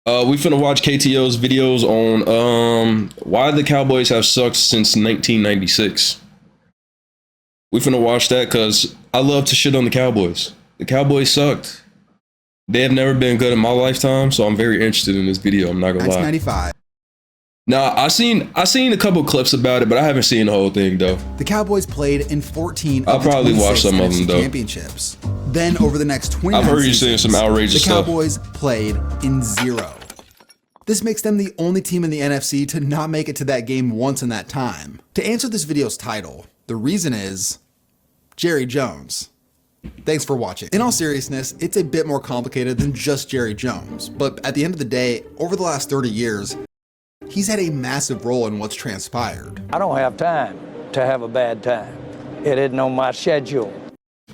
We finna watch KTO's videos on why the Cowboys have sucked since 1996. We finna watch that because I love to shit on the Cowboys. The Cowboys sucked. They have never been good in my lifetime, so I'm very interested in this video. I'm not gonna lie. 1995. Nah, I seen a couple clips about it, but I haven't seen the whole thing though. The Cowboys played in 14 I'll of the probably watch 26 some of them NFC though. championships. Then over the next 29 I've heard you saying seasons, some outrageous the stuff. Cowboys played in 0. This makes them the only team in the NFC to not make it to that game once in that time. To answer this video's title, the reason is Jerry Jones. Thanks for watching. In all seriousness, it's a bit more complicated than just Jerry Jones, but at the end of the day, over the last 30 years, he's had a massive role in what's transpired. I don't have time to have a bad time. It isn't on my schedule.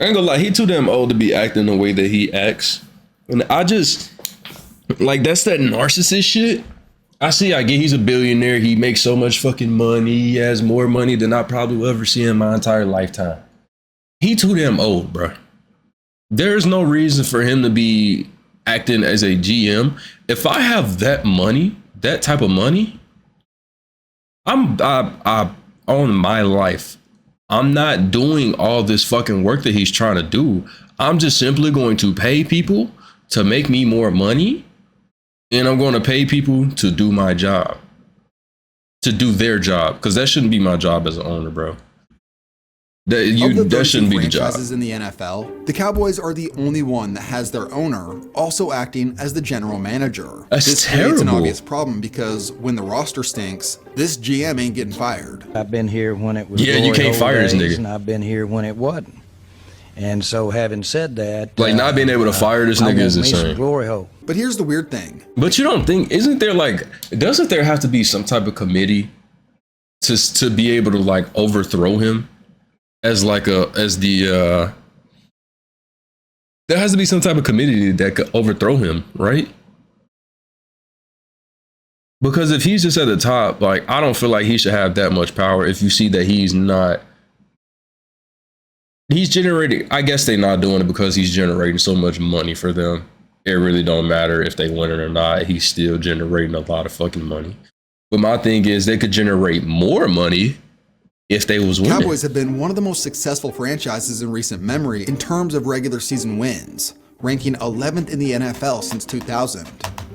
I ain't gonna lie, he too damn old to be acting the way that he acts. And I just, like, that's that narcissist shit. I get he's a billionaire. He makes so much fucking money. He has more money than I probably will ever see in my entire lifetime. He too damn old, bro. There's no reason for him to be acting as a GM. If I have that money, that type of money, I own my life. I'm not doing all this fucking work that he's trying to do. I'm just simply going to pay people to make me more money. And I'm going to pay people to do my job, to do their job. Because that shouldn't be my job as an owner, bro. That shouldn't be the job. Franchises in the NFL, the Cowboys are the only one that has their owner also acting as the general manager. This creates an terrible. obvious problem because when the roster stinks, this GM ain't getting fired. I've been here when it was Yeah, you glory can't hole fire this days, nigga. and I've been here when it wasn't. And so, having said that, Like, not being able to fire this I nigga is want me some insane. glory hole. But here's the weird thing. But you don't think, doesn't there have to be some type of committee to be able to like overthrow him there has to be some type of committee that could overthrow him, right? Because if he's just at the top, like, I don't feel like he should have that much power if you see that he's generating, I guess they're not doing it because he's generating so much money for them. It really don't matter if they win it or not. He's still generating a lot of fucking money. But my thing is they could generate more money if they was winning. Cowboys have been one of the most successful franchises in recent memory in terms of regular season wins, ranking 11th in the NFL since 2000.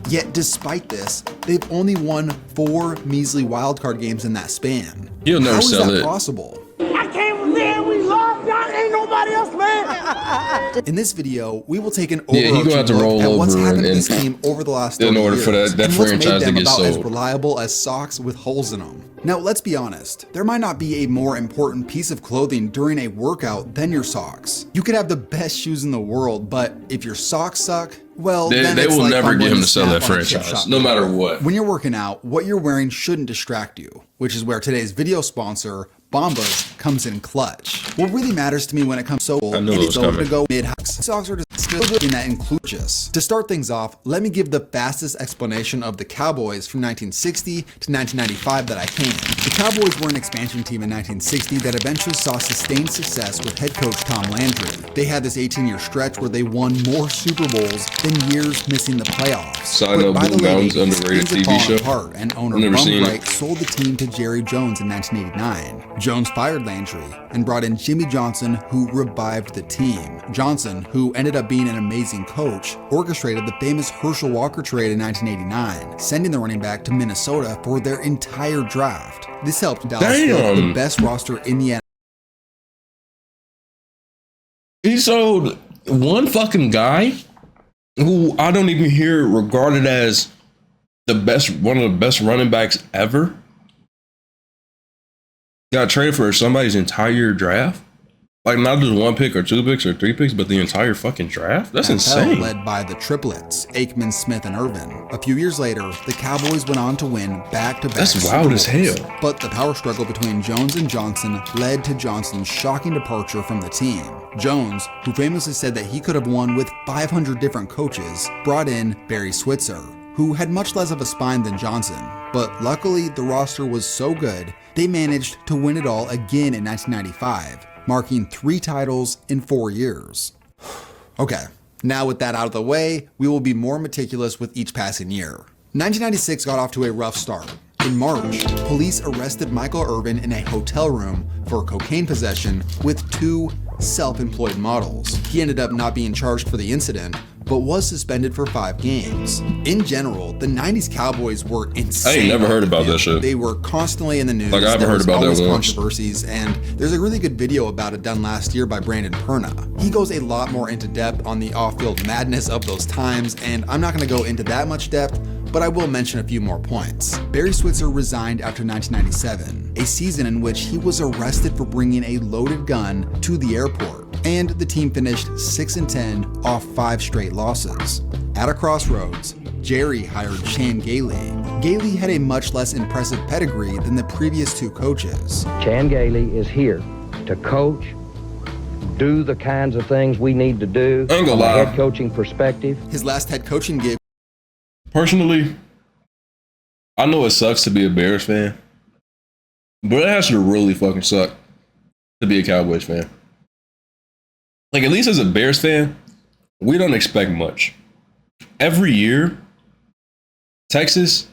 Yet despite this, they've only won 4 measly wildcard games in that span. He'll never How is sell that it. possible? I came from there, we love y'all, ain't nobody else, man. In this video, we will take an Yeah, he overarching gonna have to look roll at what's over happened to and- this team over the last 30 in order for years, that and what's franchise made to them get about as sold. reliable as socks with holes in them. Now, let's be honest. There might not be a more important piece of clothing during a workout than your socks. You could have the best shoes in the world, but if your socks suck, well, then They it's will like never get fumbling him a to sell snap that on a chip franchise, shop no matter window. what. When you're working out, what you're wearing shouldn't distract you, which is where today's video sponsor, Bombas, comes in clutch. What really matters to me when it comes to I knew it it's was over coming. to go mid-hikes. Socks are just still good in that includes. To start things off, let me give the fastest explanation of the Cowboys from 1960 to 1995 that I can. The Cowboys were an expansion team in 1960 that eventually saw sustained success with head coach Tom Landry. They had this 18-year stretch where they won more Super Bowls than years missing the playoffs. Side But note, by the Blue late Mountain's 80s, underrated things had TV fallen show. apart, and owner I've never Bum seen it. Wright sold the team to Jerry Jones in 1989. Jones fired Landry and brought in Jimmy Johnson, who revived the team. Johnson, who ended up being an amazing coach, orchestrated the famous Herschel Walker trade in 1989, sending the running back to Minnesota for their entire draft. This helped Dallas build the best roster in the NFL. He sold one fucking guy who I don't even hear regarded as one of the best running backs ever. Got traded for somebody's entire draft. Like, not just 1 pick or 2 picks or 3 picks, but the entire fucking draft. That's insane. Led by the triplets, Aikman, Smith, and Irvin. A few years later, the Cowboys went on to win back-to-back That's Super wild as Bowls. hell. But the power struggle between Jones and Johnson led to Johnson's shocking departure from the team. Jones, who famously said that he could have won with 500 different coaches, brought in Barry Switzer, who had much less of a spine than Johnson. But luckily, the roster was so good, they managed to win it all again in 1995. Marking 3 titles in 4 years. Okay, Now with that out of the way, we will be more meticulous with each passing year. 1996 got off to a rough start. In March, police arrested Michael Irvin in a hotel room for cocaine possession with 2 self-employed models. He ended up not being charged for the incident, but was suspended for 5 games. In general, the 90s Cowboys were insane. I ain't never heard about that shit. They were constantly in the news. Like, I haven't heard about that once. Controversies, and there's a really good video about it done last year by Brandon Perna. He goes a lot more into depth on the off-field madness of those times, and I'm not gonna go into that much depth, but I will mention a few more points. Barry Switzer resigned after 1997, a season in which he was arrested for bringing a loaded gun to the airport, and the team finished 6-10 off 5 straight losses. At a crossroads, Jerry hired Chan Gailey. Gailey had a much less impressive pedigree than the previous 2 coaches. Chan Gailey is here to coach, do the kinds of things we need to do from a head coaching perspective. His last head coaching gig. Personally, I know it sucks to be a Bears fan, but it has to really fucking suck to be a Cowboys fan. Like, at least as a Bears fan, we don't expect much. Every year, Texas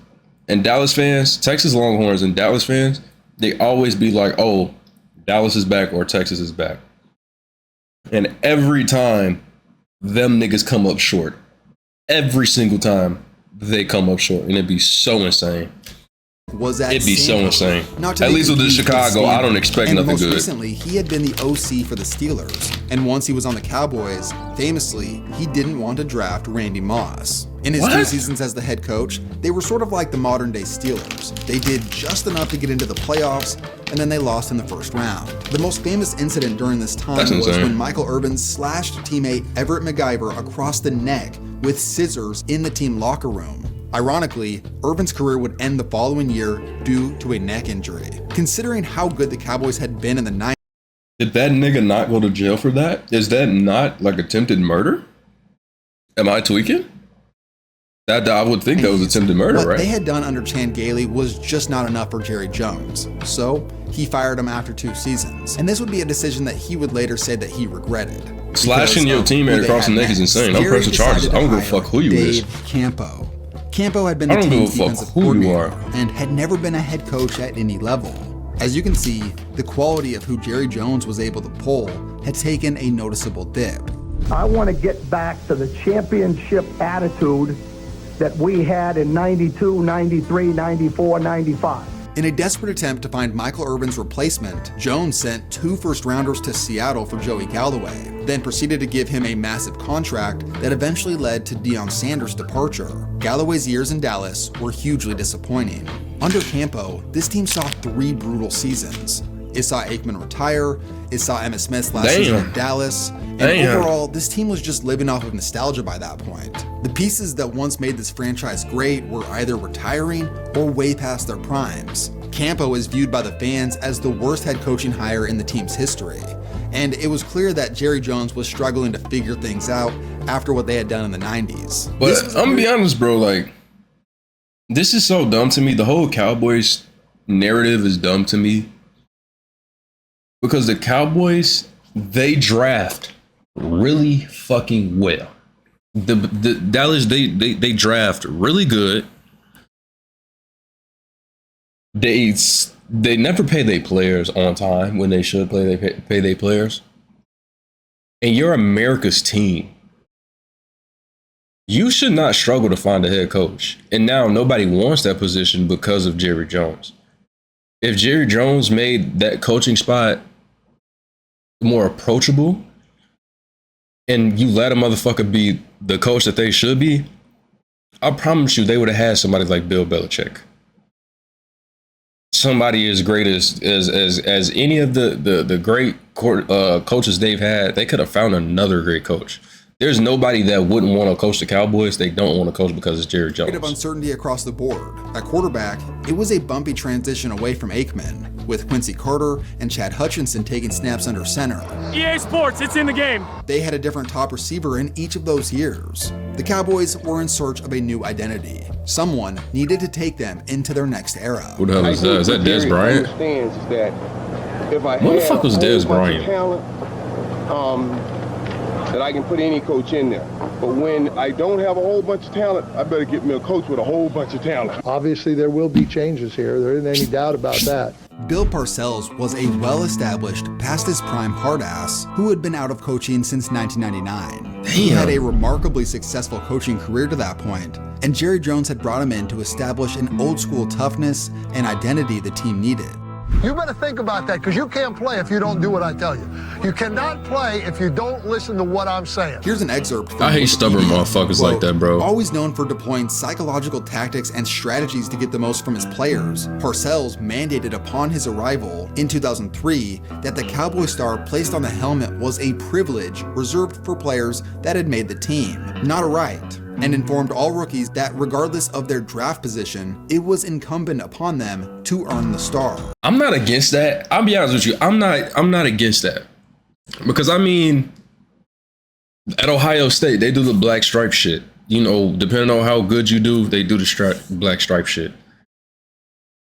and Dallas fans, Texas Longhorns and Dallas fans, they always be like, oh, Dallas is back or Texas is back. And every time, them niggas come up short. Every single time they come up short, and it'd be so insane. It'd be so insane. At least with the Chicago, I don't expect nothing good. Recently, he had been the OC for the Steelers, and once he was on the Cowboys, famously, he didn't want to draft Randy Moss. In his 2 seasons as the head coach, they were sort of like the modern-day Steelers. They did just enough to get into the playoffs, and then they lost in the first round. The most famous incident during this time was when Michael Irvin slashed teammate Everett McIver across the neck with scissors in the team locker room. Ironically, Irvin's career would end the following year due to a neck injury. Considering how good the Cowboys had been in the 90s. Did that nigga not go to jail for that? Is that not like attempted murder? Am I tweaking? That I would think that was attempted murder, right? What they had done under Chan Gailey was just not enough for Jerry Jones, so he fired him after 2 seasons. And this would be a decision that he would later say that he regretted. Slashing your teammate across the neck is insane. I'm pressing charges. I don't give a fuck who you is. Campo. Campo had been the team's defensive coordinator and had never been a head coach at any level. As you can see, the quality of who Jerry Jones was able to pull had taken a noticeable dip. I want to get back to the championship attitude that we had in 92, 93, 94, 95. In a desperate attempt to find Michael Irvin's replacement, Jones sent 2 first-rounders to Seattle for Joey Galloway, then proceeded to give him a massive contract that eventually led to Deion Sanders' departure. Galloway's years in Dallas were hugely disappointing. Under Campo, this team saw 3 brutal seasons. It saw Aikman retire, it saw Emmitt Smith's last season in Dallas, and overall, this team was just living off of nostalgia by that point. The pieces that once made this franchise great were either retiring or way past their primes. Campo is viewed by the fans as the worst head coaching hire in the team's history, and it was clear that Jerry Jones was struggling to figure things out after what they had done in the 90s. But I'm gonna be honest, bro, like, this is so dumb to me. The whole Cowboys narrative is dumb to me. Because the Cowboys, they draft really fucking well. The Dallas, they draft really good. They never pay their players on time when they should pay their players. And you're America's team. You should not struggle to find a head coach. And now nobody wants that position because of Jerry Jones. If Jerry Jones made that coaching spot more approachable and you let a motherfucker be the coach that they should be, I promise you they would have had somebody like Bill Belichick. Somebody as great as any of the great coaches they've had. They could have found another great coach. There's nobody that wouldn't want to coach the Cowboys. They don't want to coach because it's Jerry Jones. Of uncertainty across the board. At quarterback, it was a bumpy transition away from Aikman, with Quincy Carter and Chad Hutchinson taking snaps under center. EA Sports, it's in the game. They had a different top receiver in each of those years. The Cowboys were in search of a new identity. Someone needed to take them into their next era. Who the hell is that? Is that Dez Bryant? What the fuck was Dez Bryant? That I can put any coach in there. But when I don't have a whole bunch of talent, I better get me a coach with a whole bunch of talent. Obviously, there will be changes here. There isn't any doubt about that. Bill Parcells was a well-established, past his prime hard-ass who had been out of coaching since 1999. He had a remarkably successful coaching career to that point, and Jerry Jones had brought him in to establish an old-school toughness and identity the team needed. You better think about that, because you can't play if you don't do what I tell you. You cannot play if you don't listen to what I'm saying. Here's an excerpt from I hate stubborn motherfuckers like that, bro. Always known for deploying psychological tactics and strategies to get the most from his players, Parcells mandated upon his arrival in 2003 that the Cowboy star placed on the helmet was a privilege reserved for players that had made the team, not a right, and informed all rookies that regardless of their draft position, it was incumbent upon them to earn the star. I'm not against that. I'll be honest with you. I'm not against that. Because I mean, at Ohio State, they do the black stripe shit. You know, depending on how good you do, they do the black stripe shit.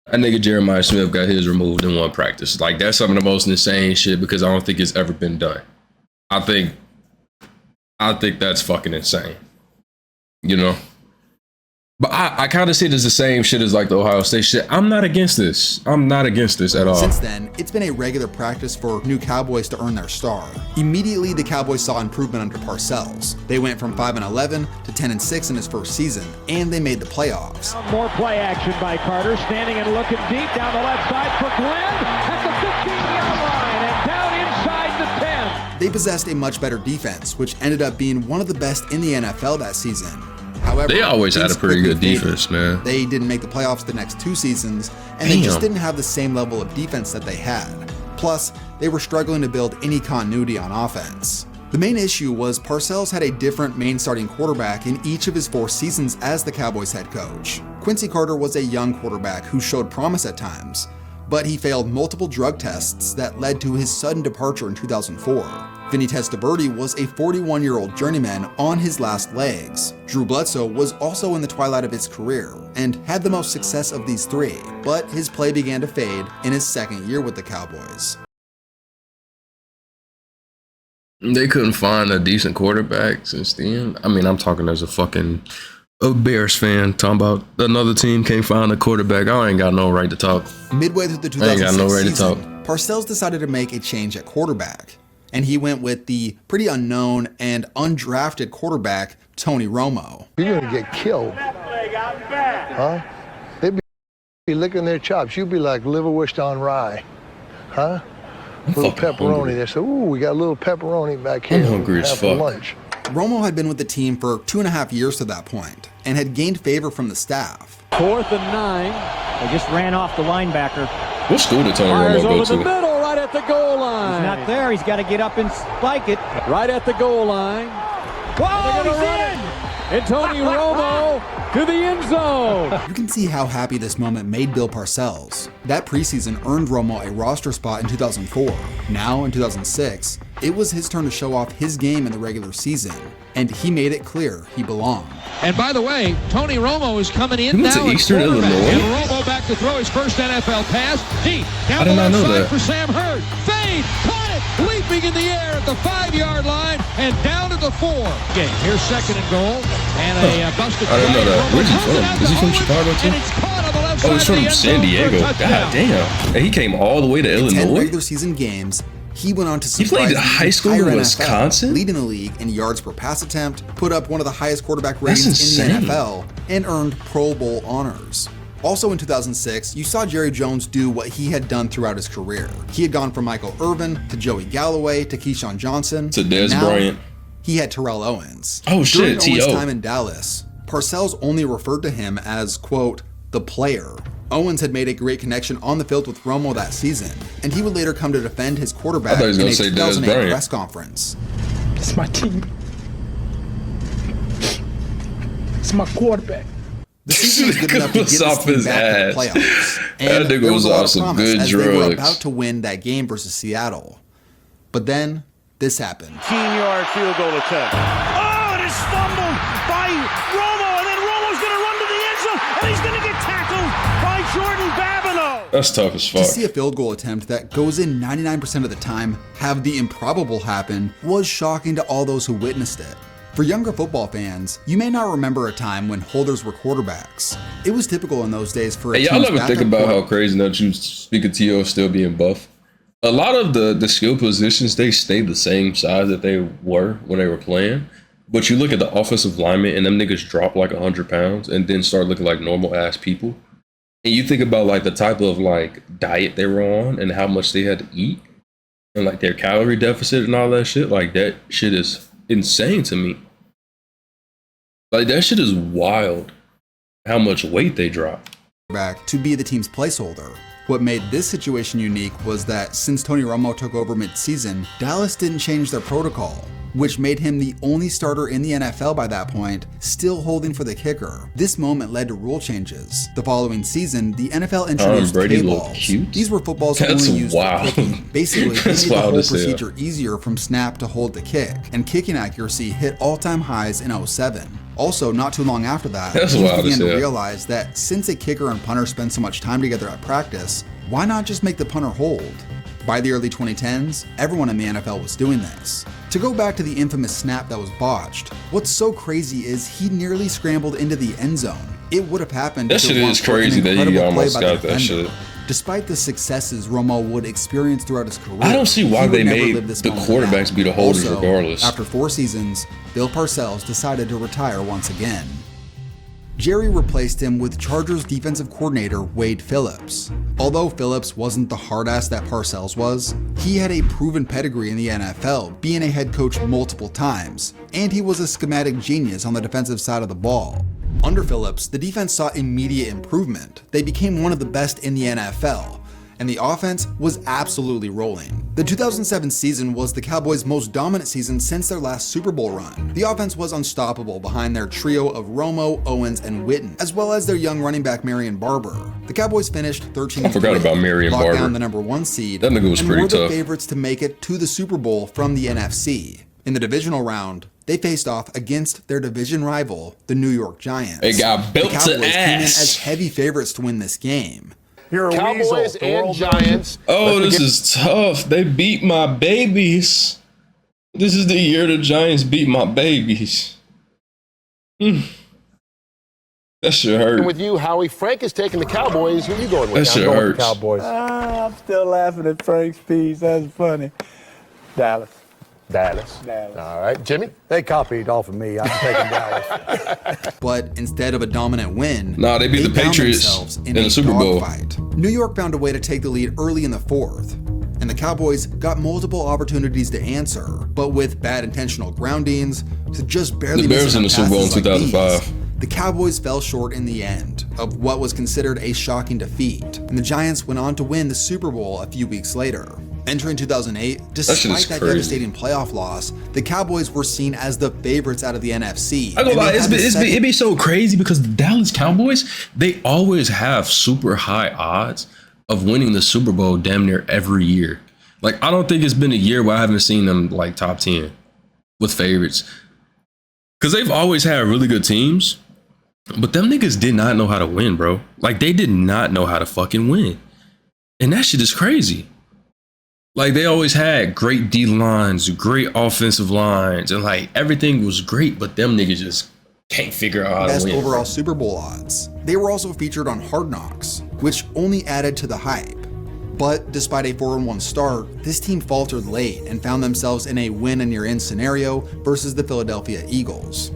That nigga Jeremiah Smith got his removed in one practice. Like, that's some of the most insane shit because I don't think it's ever been done. I think that's fucking insane. You know? But I kind of see it as the same shit as like the Ohio State shit. I'm not against this. I'm not against this at all. Since then, it's been a regular practice for new Cowboys to earn their star. Immediately, the Cowboys saw improvement under Parcells. They went from 5-11 to 10-6 in his first season, and they made the playoffs. More play action by Carter, standing and looking deep down the left side for Glenn at the 15-yard line and down inside the 10. They possessed a much better defense, which ended up being one of the best in the NFL that season. However, they always had a pretty good defense, man. They didn't make the playoffs the next two seasons, and they just didn't have the same level of defense that they had. Plus, they were struggling to build any continuity on offense. The main issue was Parcells had a different main starting quarterback in each of his 4 seasons as the Cowboys head coach. Quincy Carter was a young quarterback who showed promise at times, but he failed multiple drug tests that led to his sudden departure in 2004. Vinny Testaverde was a 41-year-old journeyman on his last legs. Drew Bledsoe was also in the twilight of his career and had the most success of these 3, but his play began to fade in his second year with the Cowboys. They couldn't find a decent quarterback since then. I mean, I'm talking as a Bears fan, talking about another team can't find a quarterback. I ain't got no right to talk. Midway through the 2006 season, Parcells decided to make a change at quarterback, and he went with the pretty unknown and undrafted quarterback, Tony Romo. You're going to get killed. Huh? They'd be licking their chops. You'd be like liverwurst on rye. Huh? A little pepperoni. Hungry. They said, ooh, we got a little pepperoni back here. I'm hungry as fuck. Lunch. Romo had been with the team for 2.5 years to that point and had gained favor from the staff. 4th and 9. They just ran off the linebacker. What school did Tony Fires Romo go over to? the middle, right at the goal line. He's not there. He's got to get up and spike it. Right at the goal line. Whoa, he's in! And Tony Romo to the end zone. You can see how happy this moment made Bill Parcells. That preseason earned Romo a roster spot in 2004. Now, in 2006, it was his turn to show off his game in the regular season, and he made it clear he belonged. And by the way, Tony Romo is coming in he now. Went to Eastern Illinois. And Romo back to throw his first NFL pass. Deep down the left side for Sam Hurd. Fade, caught it, leaping in the air at the 5-yard line and down to the 4. Okay, here's 2nd and goal. And a busted I didn't know that. Where's he from? Is he from Chicago too? And it's caught on the left Oh, he's side from San Diego. God damn. And he came all the way to In 10 Illinois. regular season games, he went on to He played surprise at the high school entire in NFL, Wisconsin? leading the league in yards per pass attempt, put up one of the highest quarterback That's ratings in the insane. NFL, and earned Pro Bowl honors. Also in 2006, you saw Jerry Jones do what he had done throughout his career. He had gone from Michael Irvin to Joey Galloway to Keyshawn Johnson To Dez and now Bryant. He had Terrell Owens. Oh, shit, During Owens' T.O. time in Dallas, Parcells only referred to him as, quote, the player. Owens had made a great connection on the field with Romo that season, and he would later come to defend his quarterback in a 2008 press conference. It's my team. It's my quarterback. The season was good enough to get this team back to the playoffs, and That nigga there was was a lot off of some promise good as they were drugs. about to win that game versus Seattle. But then, this happened. 15-yard field goal attempt. Oh, it is fumbled by Romo, and then Romo's going to run to the end zone, and he's going to get tackled by Jordan Babineau. That's tough as fuck. To see a field goal attempt that goes in 99% of the time have the improbable happen was shocking to all those who witnessed it. For younger football fans, you may not remember a time when holders were quarterbacks. It was typical in those days for a Hey, y'all team's ever think backup about how crazy that you speak of T.O. still being buff? A lot of the skill positions, they stayed the same size that they were when they were playing. But you look at the offensive linemen and them niggas drop like 100 pounds and then start looking like normal ass people. And you think about like the type of like diet they were on and how much they had to eat and like their calorie deficit and all that shit. Like that shit is insane to me. Like that shit is wild how much weight they drop. Back to be the team's placeholder. What made this situation unique was that since Tony Romo took over mid-season, Dallas didn't change their protocol, which made him the only starter in the NFL by that point, still holding for the kicker. This moment led to rule changes. The following season, the NFL introduced K-balls. These were footballs only used for kicking. Basically, they made the whole procedure easier from snap to hold the kick, and kicking accuracy hit all-time highs in 07. Also, not too long after that, teams began to realize that since a kicker and punter spend so much time together at practice, why not just make the punter hold? By the early 2010s, everyone in the NFL was doing this. To go back to the infamous snap that was botched, what's so crazy is he nearly scrambled into the end zone. It would have happened. That shit is crazy that he almost got that shit. Despite the successes Romo would experience throughout his career, I don't see why they made the quarterbacks be the holders regardless. After 4 seasons, Bill Parcells decided to retire once again. Jerry replaced him with Chargers defensive coordinator Wade Phillips. Although Phillips wasn't the hard ass that Parcells was, he had a proven pedigree in the NFL, being a head coach multiple times, and he was a schematic genius on the defensive side of the ball. Under Phillips, the defense saw immediate improvement. They became one of the best in the NFL, and the offense was absolutely rolling. The 2007 season was the Cowboys' most dominant season since their last Super Bowl run. The offense was unstoppable behind their trio of Romo, Owens, and Witten, as well as their young running back Marion Barber. The Cowboys finished 13-3, I forgot about Marion Barber. Down the #1 seed, that nigga was and pretty were the tough. favorites to make it to the Super Bowl from the NFC. In the divisional round, they faced off against their division rival, the New York Giants. They got built to ass. The Cowboys came in as heavy favorites to win this game. You're a Cowboys and Giants. Oh, this is tough. They beat my babies. This is the year the Giants beat my babies. That shit hurt. And with you, Howie, Frank is taking the Cowboys. Who are you going with? That shit hurts. Cowboys. I'm still laughing at Frank's piece. That's funny. Dallas. All right, Jimmy? They copied off of me. I'm taking Dallas. But instead of a dominant win, they beat the Patriots in the Super Bowl fight. New York found a way to take the lead early in the 4th, and the Cowboys got multiple opportunities to answer, but with bad intentional groundings to just barely the Bears in the Super Bowl in 2005. The Cowboys fell short in the end of what was considered a shocking defeat, and the Giants went on to win the Super Bowl a few weeks later. Entering 2008, despite that devastating playoff loss, the Cowboys were seen as the favorites out of the NFC. I go lie, it'd be so crazy because the Dallas Cowboys, they always have super high odds of winning the Super Bowl damn near every year. Like, I don't think it's been a year where I haven't seen them like top 10 with favorites. Because they've always had really good teams, but them niggas did not know how to win, bro. Like, they did not know how to fucking win. And that shit is crazy. Like, they always had great D lines, great offensive lines, and like everything was great, but them niggas just can't figure out how to win. Best overall Super Bowl odds. They were also featured on Hard Knocks, which only added to the hype. But despite a 4-1 start, this team faltered late and found themselves in a win and you're in scenario versus the Philadelphia Eagles.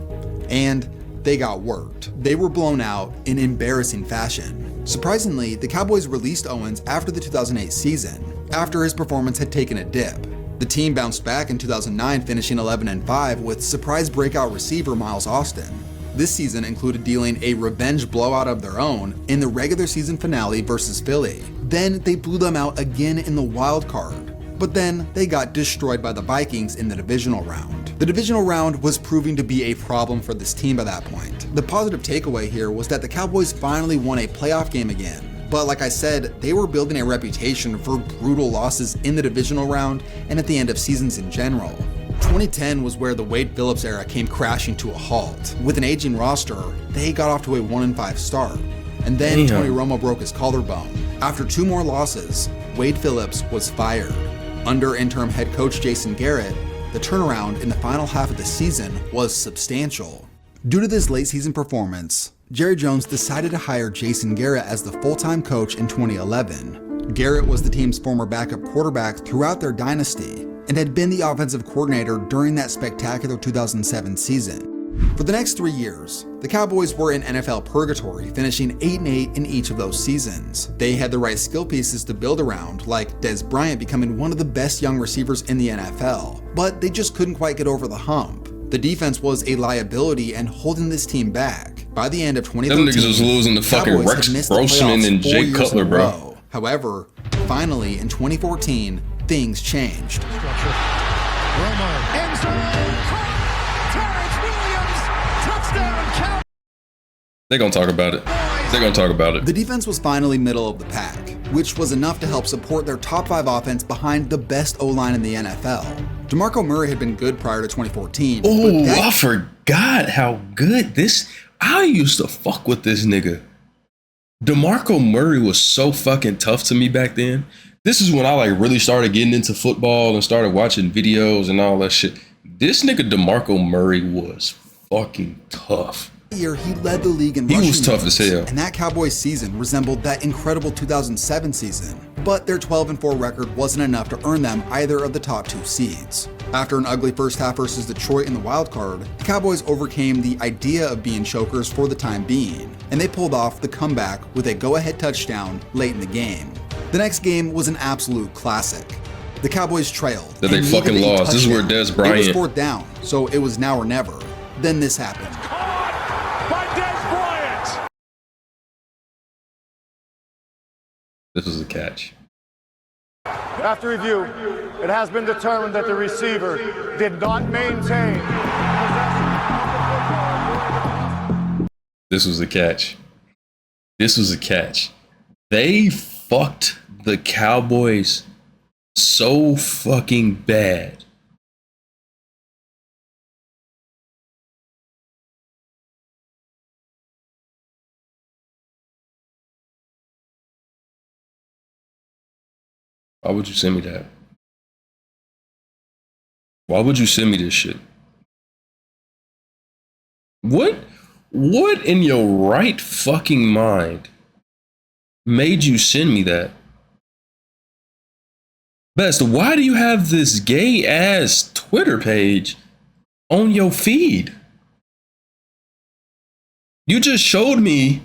And they got worked. They were blown out in embarrassing fashion. Surprisingly, the Cowboys released Owens after the 2008 season, after his performance had taken a dip. The team bounced back in 2009, finishing 11-5 with surprise breakout receiver Miles Austin. This season included dealing a revenge blowout of their own in the regular season finale versus Philly. Then they blew them out again in the wild card. But then they got destroyed by the Vikings in the divisional round. The divisional round was proving to be a problem for this team by that point. The positive takeaway here was that the Cowboys finally won a playoff game again. But like I said, they were building a reputation for brutal losses in the divisional round and at the end of seasons in general. 2010 was where the Wade Phillips era came crashing to a halt. With an aging roster, they got off to a 1-5 start. And then Tony Romo broke his collarbone. After 2 more losses, Wade Phillips was fired. Under interim head coach Jason Garrett, the turnaround in the final half of the season was substantial. Due to this late season performance, Jerry Jones decided to hire Jason Garrett as the full-time coach in 2011. Garrett was the team's former backup quarterback throughout their dynasty and had been the offensive coordinator during that spectacular 2007 season. For the next 3 years, the Cowboys were in NFL purgatory, finishing 8-8 in each of those seasons. They had the right skill pieces to build around, like Dez Bryant becoming one of the best young receivers in the NFL, but they just couldn't quite get over the hump. The defense was a liability and holding this team back. By the end of 2013, them niggas was losing to fucking Rex Grossman and Jay Cutler, bro. However, finally in 2014, things changed. They're gonna talk about it. They're gonna talk about it. The defense was finally middle of the pack, which was enough to help support their top 5 offense behind the best O-line in the NFL. DeMarco Murray had been good prior to 2014. Oh, I forgot how good this. I used to fuck with this nigga. DeMarco Murray was so fucking tough to me back then. This is when I like really started getting into football and started watching videos and all that shit. This nigga DeMarco Murray was fucking tough. Year he led the league in rushing. He was tough yards, as hell. And that Cowboys season resembled that incredible 2007 season. But their 12-4 record wasn't enough to earn them either of the top 2 seeds. After an ugly first half versus Detroit in the wild card, the Cowboys overcame the idea of being chokers for the time being, and they pulled off the comeback with a go-ahead touchdown late in the game. The next game was an absolute classic. The Cowboys trailed. That they fucking lost. This is where Dez Bryant. It was 4th down, so it was now or never. Then this happened. This was a catch. After review, it has been determined that the receiver did not maintain. This was a catch. This was a catch. They fucked the Cowboys so fucking bad. Why would you send me that? Why would you send me this shit? What in your right fucking mind made you send me that? Best, why do you have this gay ass Twitter page on your feed? You just showed me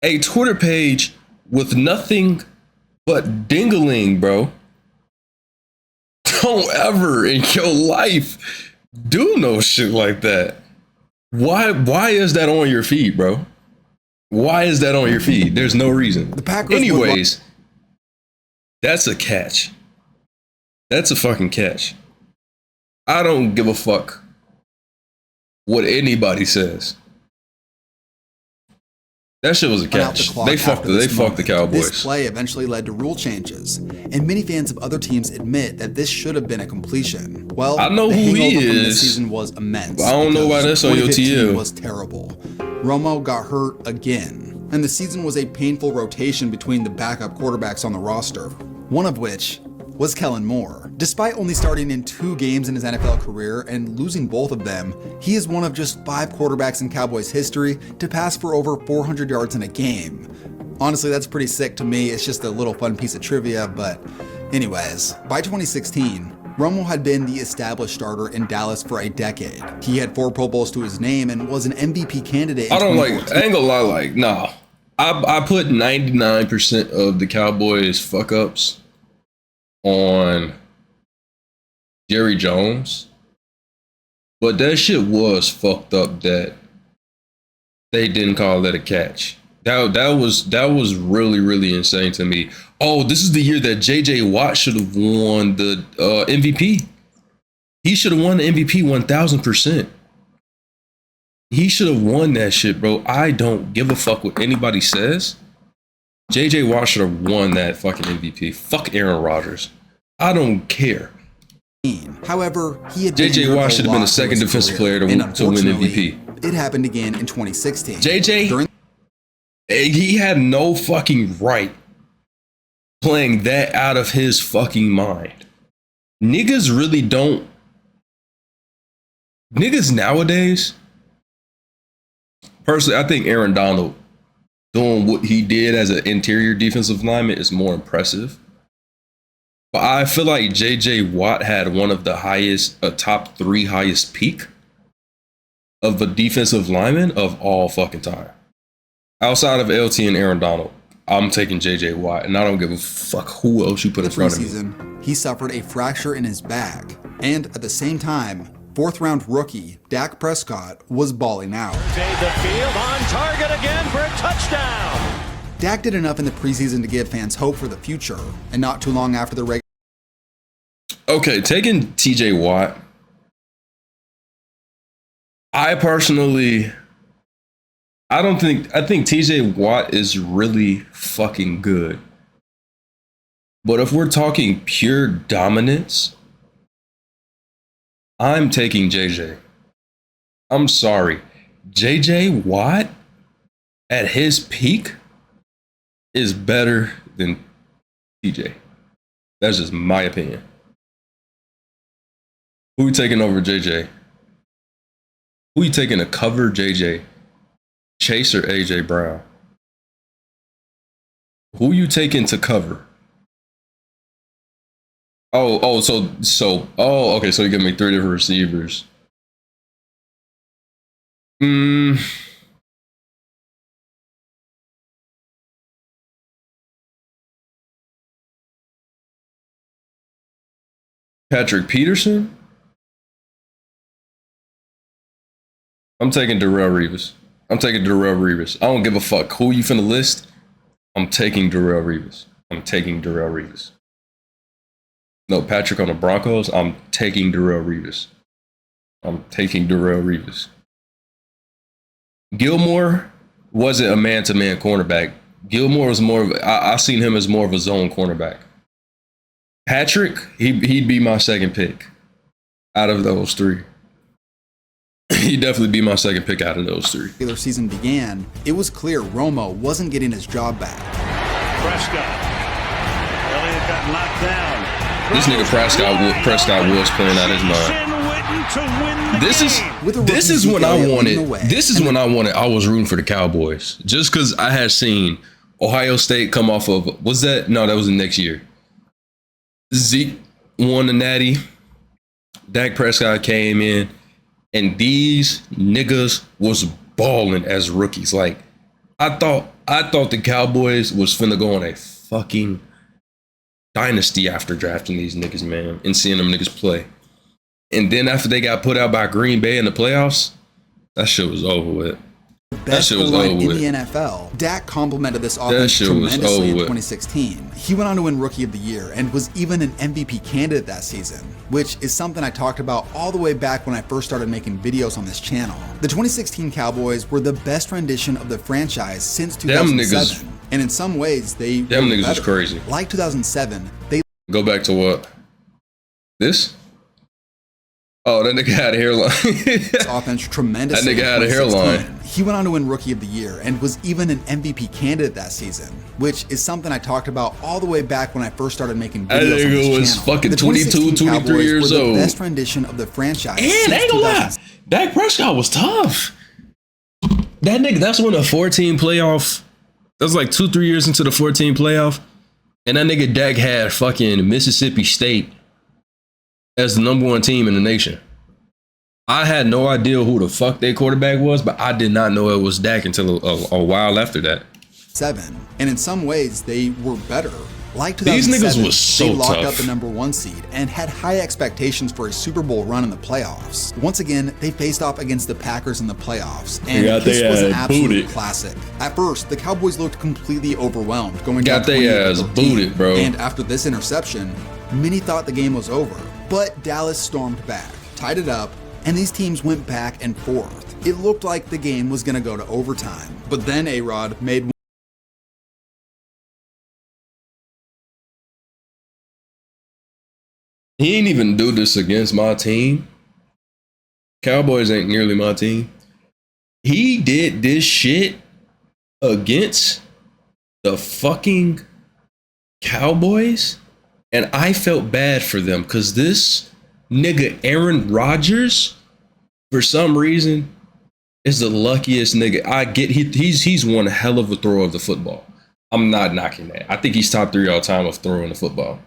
a Twitter page with nothing but dingling, bro. Don't ever in your life do no shit like that. Why is that on your feed, bro? Why is that on your feed? There's no reason. Anyways, that's a catch. That's a fucking catch. I don't give a fuck what anybody says. That shit was a catch. They fucked the Cowboys. This play eventually led to rule changes, and many fans of other teams admit that this should have been a completion. Well, I know the who he hangover from this is. Season was immense. I don't know why that's on your TL. Was terrible. Romo got hurt again, and the season was a painful rotation between the backup quarterbacks on the roster. One of which was Kellen Moore. Despite only starting in 2 games in his NFL career and losing both of them, he is one of just 5 quarterbacks in Cowboys history to pass for over 400 yards in a game. Honestly, that's pretty sick to me. It's just a little fun piece of trivia, but anyways, by 2016, Romo had been the established starter in Dallas for a decade. He had 4 Pro Bowls to his name and was an MVP candidate. I don't like, I ain't gonna lie, like, nah. I put 99% of the Cowboys fuck ups on Jerry Jones, but that shit was fucked up that they didn't call that a catch. That was really insane to me. Oh, this is the year that JJ Watt should have won the MVP. He should have won the MVP 1000%. He should have won that shit, bro. I don't give a fuck what anybody says. JJ Watt should have won that fucking MVP. Fuck Aaron Rodgers. I don't care. However, he had JJ Watt should have been the second defensive player to win MVP. It happened again in 2016. JJ, he had no fucking right playing that out of his fucking mind. Niggas really don't niggas nowadays, personally, I think Aaron Donald doing what he did as an interior defensive lineman is more impressive. But I feel like JJ Watt had one of the highest, a top 3 highest peak of a defensive lineman of all fucking time. Outside of LT and Aaron Donald, I'm taking JJ Watt, and I don't give a fuck who else you put in front of me. He suffered a fracture in his back, and at the same time, 4th-round rookie Dak Prescott was balling out. Surveyed the field, on target again for a touchdown. Dak did enough in the preseason to give fans hope for the future, and not too long after the regular. Okay, taking TJ Watt. I think TJ Watt is really fucking good. But if we're talking pure dominance, I'm taking JJ. I'm sorry. JJ Watt at his peak is better than TJ. That's just my opinion. Who you taking over JJ? Who you taking to cover JJ? Chase or AJ Brown? Who you taking to cover? Okay, so you give me 3 different receivers. Patrick Peterson? I'm taking Darrelle Revis. I don't give a fuck who you finna list. I'm taking Darrelle Revis. No, Patrick on the Broncos. I'm taking Darrelle Revis. Gilmore wasn't a man-to-man cornerback. Gilmore was more of I seen him as more of a zone cornerback. Patrick, he'd be my second pick out of those 3. He'd definitely be my second pick out of those 3. Regular season began, it was clear Romo wasn't getting his job back. Prescott. Elliott got knocked down. This nigga Prescott was playing out his mind. This is when I wanted. I was rooting for the Cowboys just because I had seen Ohio State come off of. Was that? No, that was the next year. Zeke won the Natty. Dak Prescott came in, and these niggas was balling as rookies. Like I thought the Cowboys was finna go on a fucking dynasty after drafting these niggas, man, and seeing them niggas play. And then after they got put out by Green Bay in the playoffs, that shit was over with. Best line in the NFL. Dak complemented this offense tremendously in 2016. He went on to win Rookie of the Year and was even an MVP candidate that season, which is something I talked about all the way back when I first started making videos on this channel. The 2016 Cowboys were the best rendition of the franchise since 2007. And in some ways, them niggas was crazy. Like 2007, they go back to what? This? Oh, that nigga had a hairline. This offense tremendously. That nigga had a hairline. He went on to win Rookie of the Year and was even an MVP candidate that season, which is something I talked about all the way back when I first started making videos on this channel. That nigga was fucking 22, 23 years old. The best rendition of the franchise. And ain't gonna lie, Dak Prescott was tough. That nigga, that's when the 14 playoff. That was like 2-3 years into the 14 playoff, and that nigga Dak had fucking Mississippi State as the #1 team in the nation. I had no idea who the fuck their quarterback was, but I did not know it was Dak until a while after that. And in some ways, they were better. Like 2007, these niggas was so they locked tough. up the #1 seed and had high expectations for a Super Bowl run in the playoffs. Once again, they faced off against the Packers in the playoffs, and this was an absolute classic. At first, the Cowboys looked completely overwhelmed, going down 28-13, bro. And after this interception, many thought the game was over. But Dallas stormed back, tied it up, and these teams went back and forth. It looked like the game was going to go to overtime. But then A-Rod made He ain't even do this against my team. Cowboys ain't nearly my team. He did this shit against the fucking Cowboys, and I felt bad for them because this nigga Aaron Rodgers, for some reason, is the luckiest nigga. I get he's one hell of a thrower of the football. I'm not knocking that. I think he's top 3 all time of throwing the football.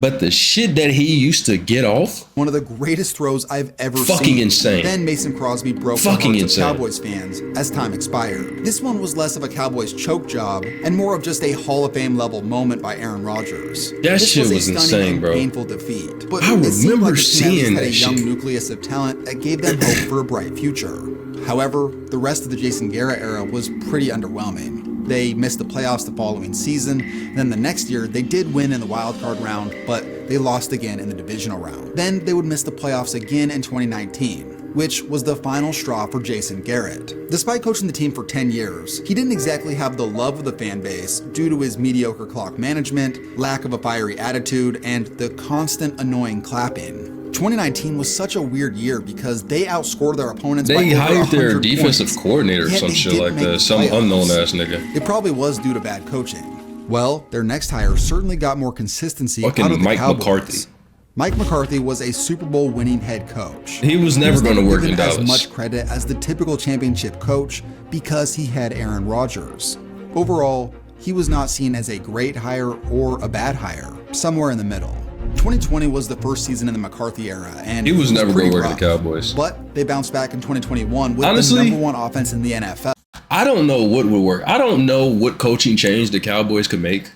But the shit that he used to get off, one of the greatest throws I've ever seen. Fucking insane. Then Mason Crosby broke the hearts of Cowboys fans as time expired. This one was less of a Cowboys choke job and more of just a Hall of Fame level moment by Aaron Rodgers. That shit was insane, bro. Painful defeat. But I remember seeing that that a young shit. nucleus of talent that gave them hope for a bright future. However, the rest of the Jason Garrett era was pretty underwhelming. They missed the playoffs the following season. Then the next year, they did win in the wild card round, but they lost again in the divisional round. Then they would miss the playoffs again in 2019, which was the final straw for Jason Garrett. Despite coaching the team for 10 years, he didn't exactly have the love of the fan base due to his mediocre clock management, lack of a fiery attitude, and the constant annoying clapping. 2019 was such a weird year because they outscored their opponents by over 100 hired their defensive points. coordinator or Yet some they shit didn't like make that. the Some playoffs. unknown ass nigga. It probably was due to bad coaching. Well, their next hire certainly got more consistency Fucking out of the Mike Cowboys. McCarthy. Mike McCarthy was a Super Bowl winning head coach. He was never going to work in given Dallas. as much credit as the typical championship coach because he had Aaron Rodgers. Overall, he was not seen as a great hire or a bad hire, somewhere in the middle. 2020 was the first season in the McCarthy era, and He was never pretty going to work rough. at the Cowboys. But they bounced back in 2021 with Honestly, the #1 offense in the NFL. I don't know what would work. I don't know what coaching change the Cowboys could make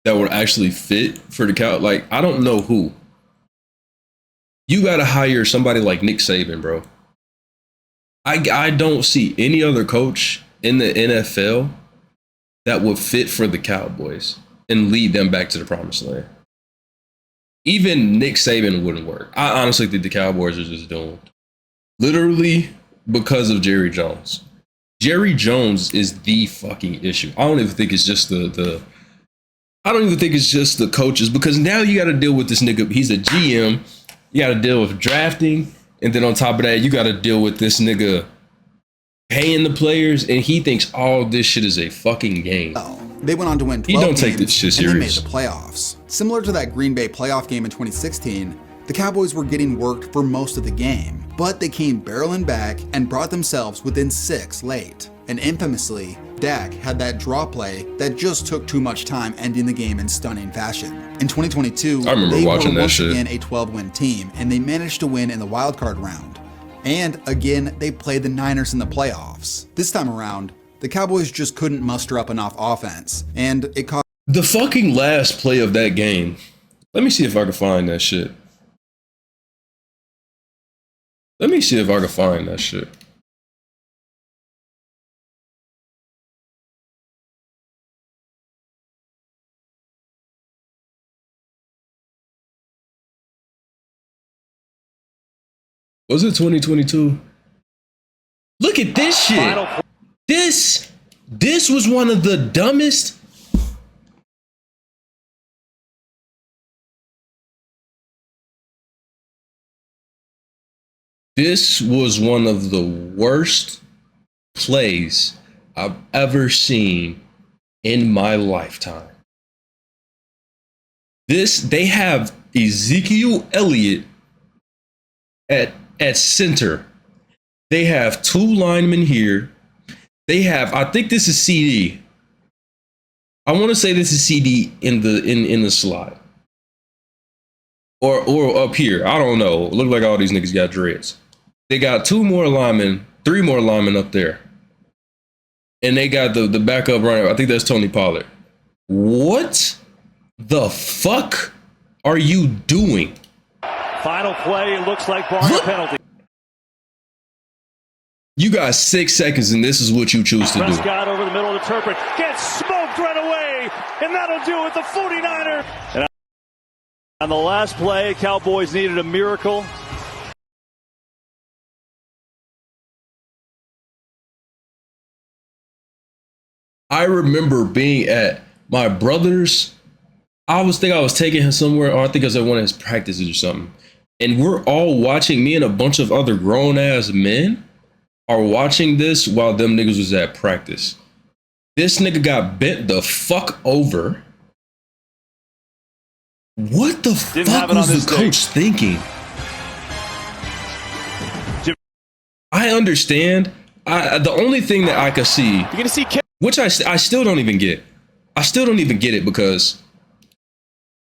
that would actually fit for the Cow. Like, I don't know who. You got to hire somebody like Nick Saban, bro. I don't see any other coach in the NFL that would fit for the Cowboys and lead them back to the promised land. Even Nick Saban wouldn't work. I honestly think the Cowboys are just doomed. Literally because of Jerry Jones. Jerry Jones is the fucking issue. I don't even think it's just the I don't even think it's just the coaches, because now you got to deal with this nigga. He's a GM. You got to deal with drafting. And then on top of that, you got to deal with this nigga paying the players. And he thinks all this shit is a fucking game. They went on to win 12 He don't games, take this shit and they made serious. the playoffs. Similar to that Green Bay playoff game in 2016, the Cowboys were getting worked for most of the game, but they came barreling back and brought themselves within 6 late. And infamously, Dak had that draw play that just took too much time, ending the game in stunning fashion. In 2022, I remember they watching were that once shit. again a 12-win team, and they managed to win in the wild card round. And again, they played the Niners in the playoffs. This time around, the Cowboys just couldn't muster up enough offense, and it cost The fucking last play of that game. Let me see if I can find that shit. Let me see if I can find that shit. Was it 2022? Look at this shit. This was one of the dumbest. This was one of the worst plays I've ever seen in my lifetime. They have Ezekiel Elliott at center. They have 2 linemen here. They have, I think this is CD. I want to say this is CD in the slot. Or up here. I don't know. Look like all these niggas got dreads. They got 2 more linemen, 3 more linemen up there. And they got the backup runner. I think that's Tony Pollard. What the fuck are you doing? Final play, it looks like barring a penalty. You got 6 seconds and this is what you choose to do. Prescott over the middle of the turret, gets smoked right away, and that'll do it, the 49er. And on the last play, Cowboys needed a miracle. I remember being at my brother's. I was taking him somewhere, or I think I was at one of his practices or something. And we're all watching, me and a bunch of other grown ass men are watching this while them niggas was at practice. This nigga got bent the fuck over. What the fuck was the coach thinking? I understand. The only thing that I could see, you're gonna see, which I still don't even get. I still don't even get it, because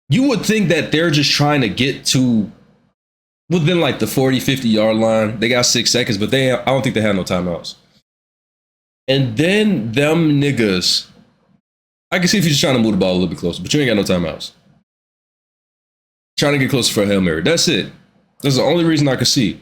you would think that they're just trying to get to within like the 40, 50 yard line. They got 6 seconds, but I don't think they have no timeouts. And then them niggas, I can see if you're just trying to move the ball a little bit closer, but you ain't got no timeouts. Trying to get closer for a Hail Mary. That's it. That's the only reason I could see.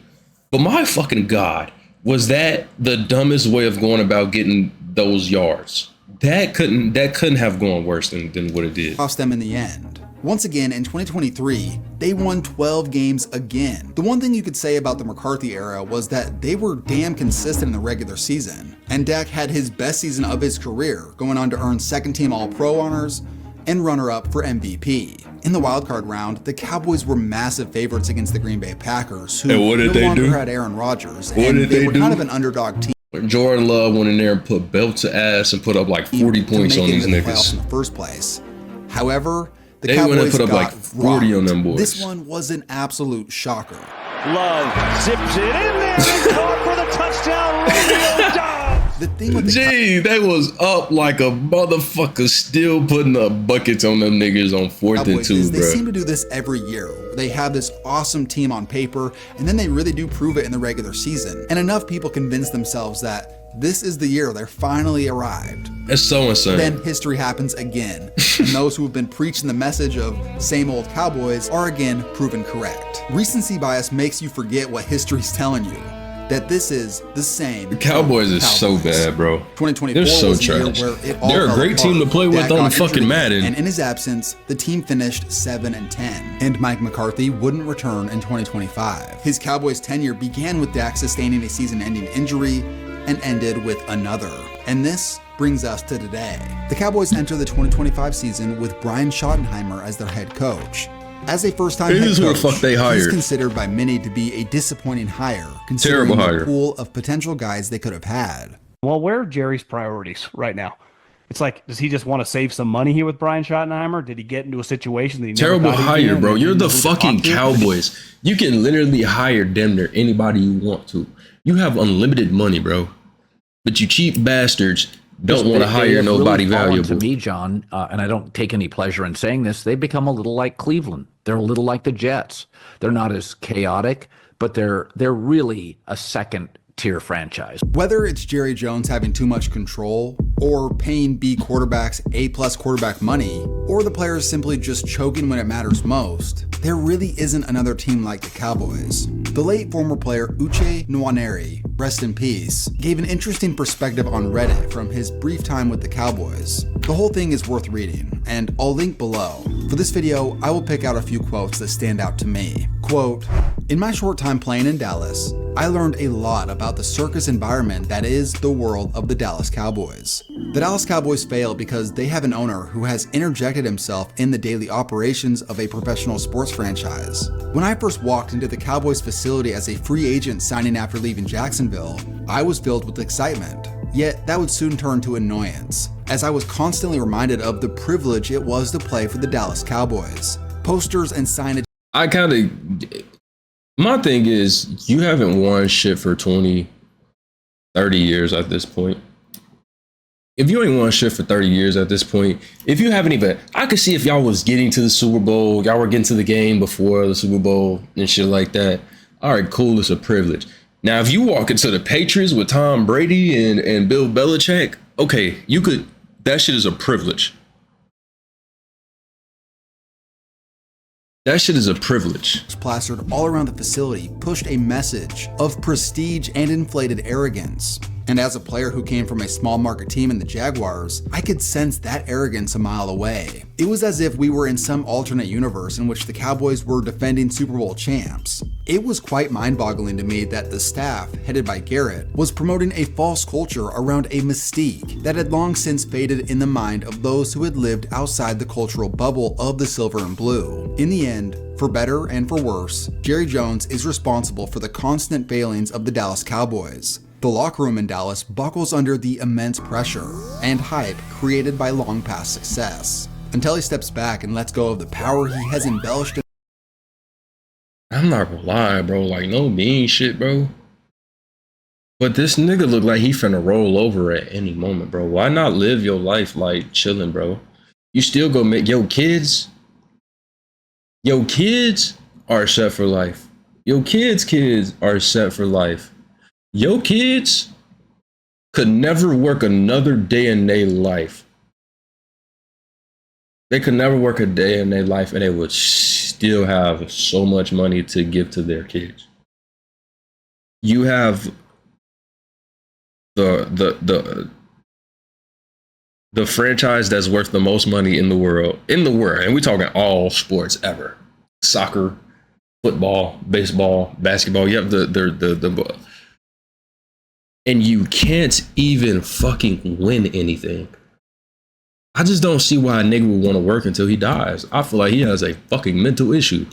But my fucking God, was that the dumbest way of going about getting those yards? That couldn't have gone worse than what it did. Cost them in the end. Once again, in 2023, they won 12 games again. The one thing you could say about the McCarthy era was that they were damn consistent in the regular season. And Dak had his best season of his career, going on to earn second-team All-Pro honors and runner-up for MVP. In the wildcard round, the Cowboys were massive favorites against the Green Bay Packers, who no longer had Aaron Rodgers, and they were kind of an underdog team. Jordan Love went in there and put belt to ass and put up like 40 points on these niggas in the first place. However, the Cowboys went and put up like 40 on them boys. This one was an absolute shocker. Love zips it in there and caught for the touchdown. Romeo Doubs. The thing with they was up like a motherfucker, still putting up buckets on them niggas on 4th and 2, they bro. seem to do this every year. They have this awesome team on paper, and then they really do prove it in the regular season. And enough people convince themselves that this is the year they're finally arrived. It's so insane. Then history happens again, and those who have been preaching the message of same old Cowboys are again proven correct. Recency bias makes you forget what history's telling you. That this is the same. The Cowboys is so bad, bro. 2024 They're so was the year trash. where it all They're a fell great apart. team to play with Dak on got fucking injured, Madden. And in his absence, the team finished 7-10. And Mike McCarthy wouldn't return in 2025. His Cowboys tenure began with Dak sustaining a season-ending injury and ended with another. And this brings us to today. The Cowboys enter the 2025 season with Brian Schottenheimer as their head coach. As a first-time head coach, who the fuck they hired. he's considered by many to be a disappointing hire, considering Terrible the hire. pool of potential guys they could have had. Well, where are Jerry's priorities right now? It's like, does he just want to save some money here with Brian Schottenheimer? Did he get into a situation that he never Terrible thought he'd be hire, in bro. and You're didn't the know who to fucking talk to? Cowboys. You can literally hire damn near anybody you want to. You have unlimited money, bro. But you cheap bastards don't want to hire nobody valuable. To me, John, and I don't take any pleasure in saying this, they've become a little like Cleveland. They're a little like the Jets. They're not as chaotic, but they're really a second-tier franchise. Whether it's Jerry Jones having too much control, or paying B quarterbacks A-plus quarterback money, or the players simply just choking when it matters most, there really isn't another team like the Cowboys. The late former player Uche Nwaneri, rest in peace, gave an interesting perspective on Reddit from his brief time with the Cowboys. The whole thing is worth reading, and I'll link below. For this video, I will pick out a few quotes that stand out to me. Quote, "In my short time playing in Dallas, I learned a lot about the circus environment that is the world of the Dallas Cowboys. The Dallas Cowboys fail because they have an owner who has interjected himself in the daily operations of a professional sports franchise. When I first walked into the Cowboys facility as a free agent signing after leaving Jacksonville, I was filled with excitement. Yet that would soon turn to annoyance, as I was constantly reminded of the privilege it was to play for the Dallas Cowboys. Posters and signage." My thing is, you haven't won shit for 20, 30 years at this point. If you ain't won shit for 30 years at this point, if you haven't even, I could see if y'all was getting to the Super Bowl, y'all were getting to the game before the Super Bowl and shit like that. All right, cool, it's a privilege. Now, if you walk into the Patriots with Tom Brady and Bill Belichick, okay, you could, that shit is a privilege. That shit is a privilege. Plastered all around the facility pushed a message of prestige and inflated arrogance. And as a player who came from a small market team in the Jaguars, I could sense that arrogance a mile away. It was as if we were in some alternate universe in which the Cowboys were defending Super Bowl champs. It was quite mind-boggling to me that the staff, headed by Garrett, was promoting a false culture around a mystique that had long since faded in the mind of those who had lived outside the cultural bubble of the silver and blue. In the end, for better and for worse, Jerry Jones is responsible for the constant failings of the Dallas Cowboys. The locker room in Dallas buckles under the immense pressure and hype created by long past success, until he steps back and lets go of the power he has embellished. I'm not gonna lie, bro. Like, no mean shit, bro. But this nigga look like he finna roll over at any moment, bro. Why not live your life like chilling, bro? You still go make your kids are set for life. Your kids are set for life. Your kids could never work another day in their life. They could never work a day in their life and they would still have so much money to give to their kids. You have the franchise that's worth the most money in the world, and we're talking all sports ever. Soccer, football, baseball, basketball. You have the and you can't even fucking win anything. I just don't see why a nigga would want to work until he dies. I feel like he has a fucking mental issue.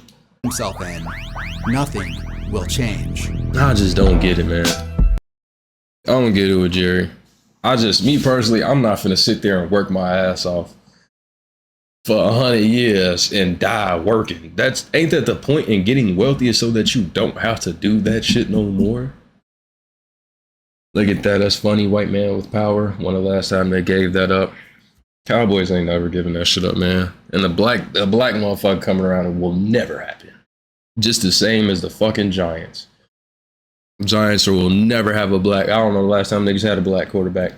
Himself in. Nothing will change. I just don't get it, man. I don't get it with Jerry. Me personally, I'm not finna sit there and work my ass off for 100 years and die working. Ain't that the point in getting wealthy, is so that you don't have to do that shit no more? Look at that. That's funny. White man with power. When the last time they gave that up? Cowboys ain't never giving that shit up, man. And the black motherfucker coming around will never happen. Just the same as the fucking Giants. Giants will never have a black. I don't know the last time they just had a black quarterback.